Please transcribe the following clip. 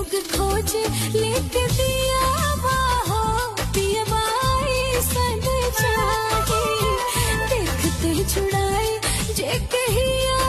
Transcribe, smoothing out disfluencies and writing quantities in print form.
लोग खोजे लेके दिया हो पियवाई सन चाहे देखते छुड़ाए जे कहिया